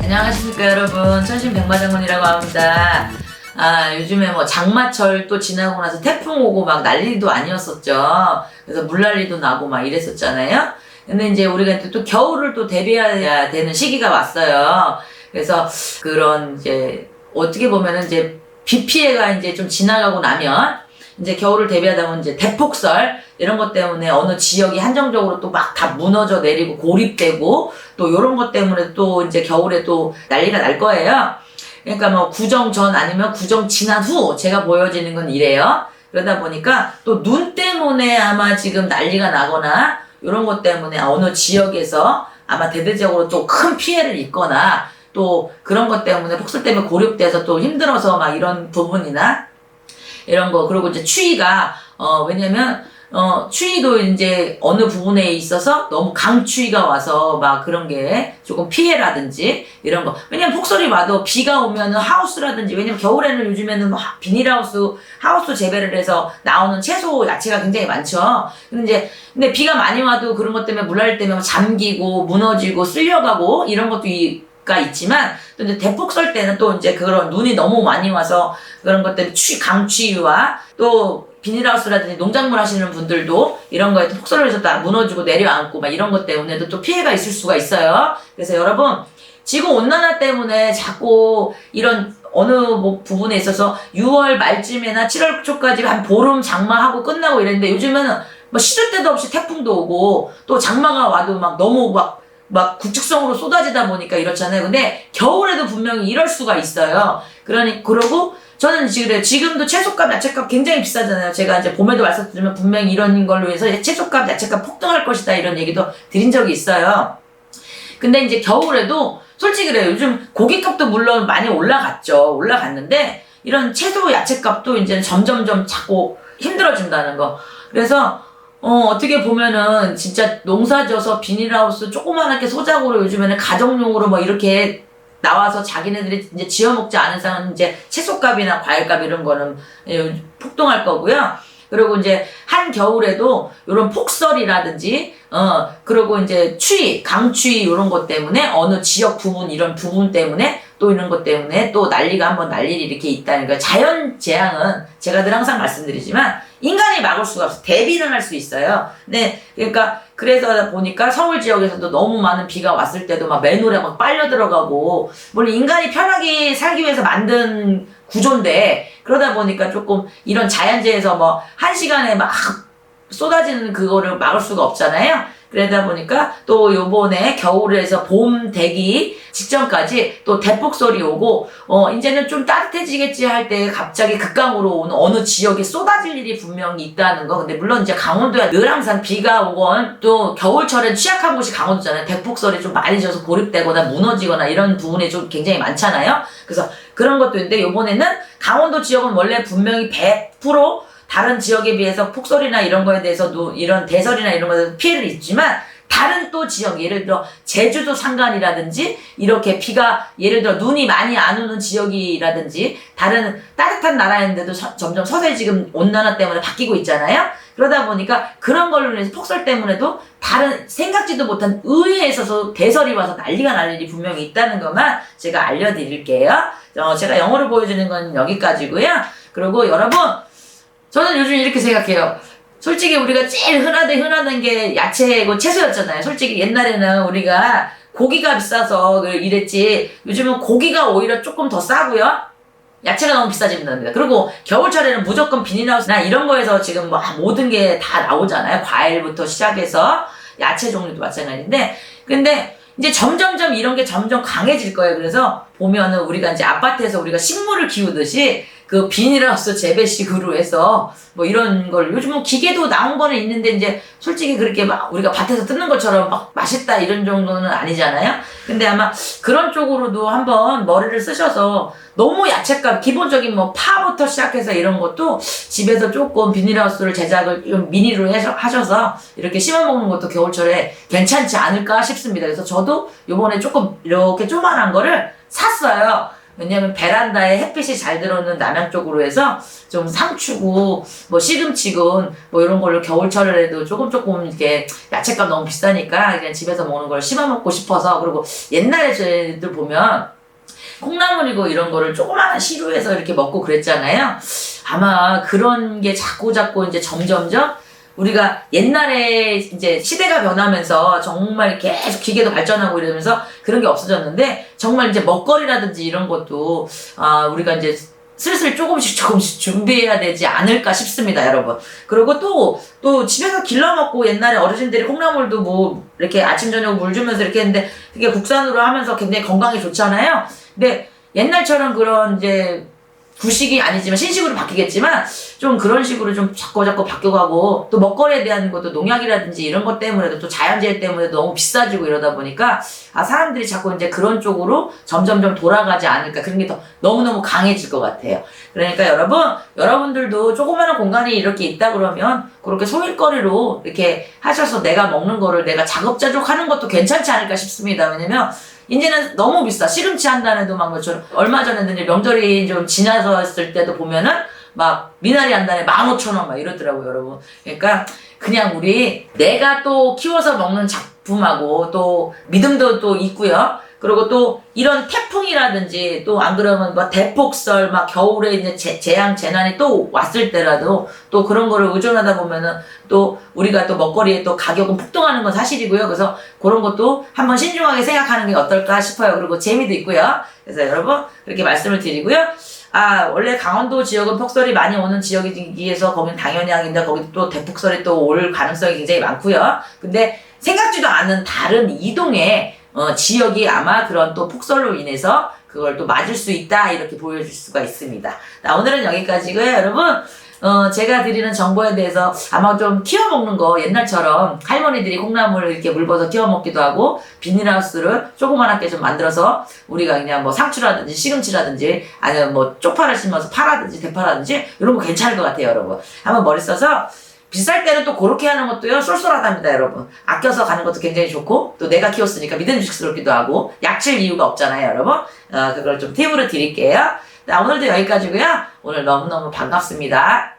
안녕하십니까 여러분, 천신백마장군이라고 합니다. 요즘에 뭐 장마철 또 지나고 나서 태풍 오고 막 난리도 아니었었죠. 그래서 물난리도 나고 막 이랬었잖아요. 근데 이제 우리가 또 겨울을 또 대비해야 되는 시기가 왔어요. 그래서 그런 이제 어떻게 보면은 이제 비 피해가 이제 좀 지나가고 나면 이제 겨울을 대비하다 보면 이제 대폭설 이런 것 때문에 어느 지역이 한정적으로 또 막 다 무너져 내리고 고립되고 또 요런 것 때문에 또 이제 겨울에 또 난리가 날 거예요. 그러니까 뭐 구정 전 아니면 구정 지난 후 제가 보여지는 건 이래요. 그러다 보니까 또 눈 때문에 아마 지금 난리가 나거나 요런 것 때문에 어느 지역에서 아마 대대적으로 또 큰 피해를 입거나 또 그런 것 때문에 폭설 때문에 고립돼서 또 힘들어서 막 이런 부분이나 이런 거. 그리고 이제 추위가 왜냐면 추위도 이제 어느 부분에 있어서 너무 강추위가 와서 막 그런 게 조금 피해라든지 이런 거. 왜냐면 폭설이 와도 비가 오면은 하우스라든지, 왜냐면 겨울에는 요즘에는 뭐 하우스 재배를 해서 나오는 채소 야채가 굉장히 많죠. 근데 비가 많이 와도 그런 것 때문에 물난리 때문에 잠기고 무너지고 쓸려가고 이런 것도 가 있지만, 또 이제 대폭설 때는 또 이제 그런 눈이 너무 많이 와서 그런 것 때문에 강추위와 또 비닐하우스라든지 농작물 하시는 분들도 이런 거에 폭설을 해서 다 무너지고 내려앉고 막 이런 것 때문에도 또 피해가 있을 수가 있어요. 그래서 여러분, 지구온난화 때문에 자꾸 이런 어느 뭐 부분에 있어서 6월 말쯤이나 7월 초까지 한 보름 장마하고 끝나고 이랬는데, 요즘에는 뭐 시도 때도 없이 태풍도 오고 또 장마가 와도 막 너무 막 국직성으로 쏟아지다 보니까 이렇잖아요. 근데 겨울에도 분명히 이럴 수가 있어요. 그러고 저는 지금도 채소값, 야채값 굉장히 비싸잖아요. 제가 이제 봄에도 말씀드리면 분명히 이런 걸로 해서 채소값, 야채값 폭등할 것이다 이런 얘기도 드린 적이 있어요. 근데 이제 겨울에도 솔직히 그래요. 요즘 고기값도 물론 많이 올라갔는데 이런 채소, 야채값도 이제 점점점 자꾸 힘들어진다는 거. 그래서 어떻게 보면은 진짜 농사져서 비닐하우스 조그만하게 소작으로 요즘에는 가정용으로 뭐 이렇게 나와서 자기네들이 이제 지어 먹지 않은 상은 이제 채소값이나 과일값 이런 거는 폭등할 거고요. 그리고 이제 한겨울에도 이런 폭설이라든지 그리고 이제 강추위 이런 것 때문에 어느 지역 부분 이런 부분 때문에 또 이런 것 때문에 또 난리가 날 일이 이렇게 있다니까. 자연 재앙은 제가 늘 항상 말씀드리지만 인간이 막을 수가 없어. 대비는 할 수 있어요. 네, 그러니까 그래서 보니까 서울 지역에서도 너무 많은 비가 왔을 때도 막 맨홀에 막 빨려 들어가고, 물론 인간이 편하게 살기 위해서 만든 구조인데 그러다 보니까 조금 이런 자연재해에서 뭐 한 시간에 막 쏟아지는 그거를 막을 수가 없잖아요. 그러다 보니까 또 요번에 겨울에서 봄 되기 직전까지 또 대폭설이 오고 이제는 좀 따뜻해지겠지 할 때 갑자기 극강으로 오는 어느 지역에 쏟아질 일이 분명히 있다는 거. 근데 물론 이제 강원도야 늘 항상 비가 오건 또 겨울철엔 취약한 곳이 강원도잖아요. 대폭설이 좀 많이 져서 고립되거나 무너지거나 이런 부분이 좀 굉장히 많잖아요. 그래서 그런 것도 있는데 요번에는 강원도 지역은 원래 분명히 100% 다른 지역에 비해서 폭설이나 이런 거에 대해서도 이런 대설이나 이런 거에 대해서 피해를 입지만, 다른 또 지역, 예를 들어 제주도 산간이라든지 이렇게 비가 예를 들어 눈이 많이 안 오는 지역이라든지 다른 따뜻한 나라인데도 점점 서서히 지금 온난화 때문에 바뀌고 있잖아요. 그러다 보니까 그런 걸로 인해서 폭설 때문에도 다른 생각지도 못한 의회에 있어서 대설이 와서 난리가 날 일이 분명히 있다는 것만 제가 알려드릴게요. 제가 영어로 보여주는 건 여기까지고요. 그리고 여러분, 저는 요즘 이렇게 생각해요. 솔직히 우리가 제일 흔하던 게 야채고 채소였잖아요. 솔직히 옛날에는 우리가 고기가 비싸서 이랬지, 요즘은 고기가 오히려 조금 더 싸고요. 야채가 너무 비싸집니다. 그리고 겨울철에는 무조건 비닐하우스나 이런 거에서 지금 뭐 모든 게 다 나오잖아요. 과일부터 시작해서 야채 종류도 마찬가지인데, 근데 이제 점점점 이런 게 점점 강해질 거예요. 그래서 보면은 우리가 이제 아파트에서 우리가 식물을 키우듯이 그 비닐하우스 재배식으로 해서 뭐 이런 걸, 요즘은 기계도 나온 거는 있는데 이제 솔직히 그렇게 막 우리가 밭에서 뜯는 것처럼 막 맛있다 이런 정도는 아니잖아요. 근데 아마 그런 쪽으로도 한번 머리를 쓰셔서, 너무 야채값 기본적인 뭐 파부터 시작해서 이런 것도 집에서 조금 비닐하우스를 제작을 좀 미니로 하셔서 이렇게 심어 먹는 것도 겨울철에 괜찮지 않을까 싶습니다. 그래서 저도 요번에 조금 이렇게 조그만한 거를 샀어요. 왜냐면 베란다에 햇빛이 잘 들어오는 남향 쪽으로 해서 좀 상추고 뭐 시금치군 뭐 이런 걸로 겨울철에도 조금 이렇게 야채값 너무 비싸니까 그냥 집에서 먹는 걸 씹어 먹고 싶어서. 그리고 옛날에 저희들 보면 콩나물이고 이런 거를 조그마한 시루에서 이렇게 먹고 그랬잖아요. 아마 그런 게 자꾸 이제 점점점 우리가 옛날에 이제 시대가 변하면서 정말 계속 기계도 발전하고 이러면서 그런 게 없어졌는데, 정말 이제 먹거리라든지 이런 것도 우리가 이제 슬슬 조금씩 준비해야 되지 않을까 싶습니다, 여러분. 그리고 또 집에서 길러 먹고, 옛날에 어르신들이 콩나물도 뭐 이렇게 아침 저녁 물 주면서 이렇게 했는데 그게 국산으로 하면서 굉장히 건강에 좋잖아요. 근데 옛날처럼 그런 이제 구식이 아니지만 신식으로 바뀌겠지만 좀 그런 식으로 좀 자꾸 바뀌어가고, 또 먹거리에 대한 것도 농약이라든지 이런 것 때문에도 또 자연재해 때문에도 너무 비싸지고 이러다 보니까 사람들이 자꾸 이제 그런 쪽으로 점점점 돌아가지 않을까, 그런 게 더 너무너무 강해질 것 같아요. 그러니까 여러분들도 조그마한 공간이 이렇게 있다 그러면 그렇게 소일거리로 이렇게 하셔서 내가 먹는 거를 내가 자급자족 하는 것도 괜찮지 않을까 싶습니다. 왜냐면 이제는 너무 비싸. 시금치 한 단에도 막 뭐처럼, 얼마 전에는 이제 명절이 좀 지나서였을 때도 보면은 막 미나리 한 단에 15,000원 막 이러더라고요, 여러분. 그러니까 그냥 우리 내가 또 키워서 먹는 작품하고 또 믿음도 또 있고요. 그리고 또 이런 태풍이라든지 또 안 그러면 뭐 대폭설 막 겨울에 이제 재앙 재난이 또 왔을 때라도 또 그런 거를 의존하다 보면은 또 우리가 또 먹거리에 또 가격은 폭등하는 건 사실이고요. 그래서 그런 것도 한번 신중하게 생각하는 게 어떨까 싶어요. 그리고 재미도 있고요. 그래서 여러분 그렇게 말씀을 드리고요. 원래 강원도 지역은 폭설이 많이 오는 지역이기에서 거긴 당연히 하긴데 거기 또 대폭설이 또 올 가능성이 굉장히 많고요. 근데 생각지도 않은 다른 이동의 지역이 아마 그런 또 폭설로 인해서 그걸 또 맞을 수 있다, 이렇게 보여줄 수가 있습니다. 오늘은 여기까지고요, 여러분. 제가 드리는 정보에 대해서 아마 좀 키워 먹는 거, 옛날처럼 할머니들이 콩나물을 이렇게 물버섯 키워 먹기도 하고 비닐하우스를 조그만하게 좀 만들어서 우리가 그냥 뭐 상추라든지 시금치라든지 아니면 뭐 쪽파를 심어서 파라든지 대파라든지 이런 거 괜찮을 것 같아요, 여러분. 한번 머리 써서, 비쌀 때는 또 그렇게 하는 것도요 쏠쏠하답니다, 여러분. 아껴서 가는 것도 굉장히 좋고, 또 내가 키웠으니까 믿음직스럽기도 하고 약칠 이유가 없잖아요, 여러분. 그걸 좀 팁으로 드릴게요. 오늘도 여기까지고요. 오늘 너무너무 반갑습니다.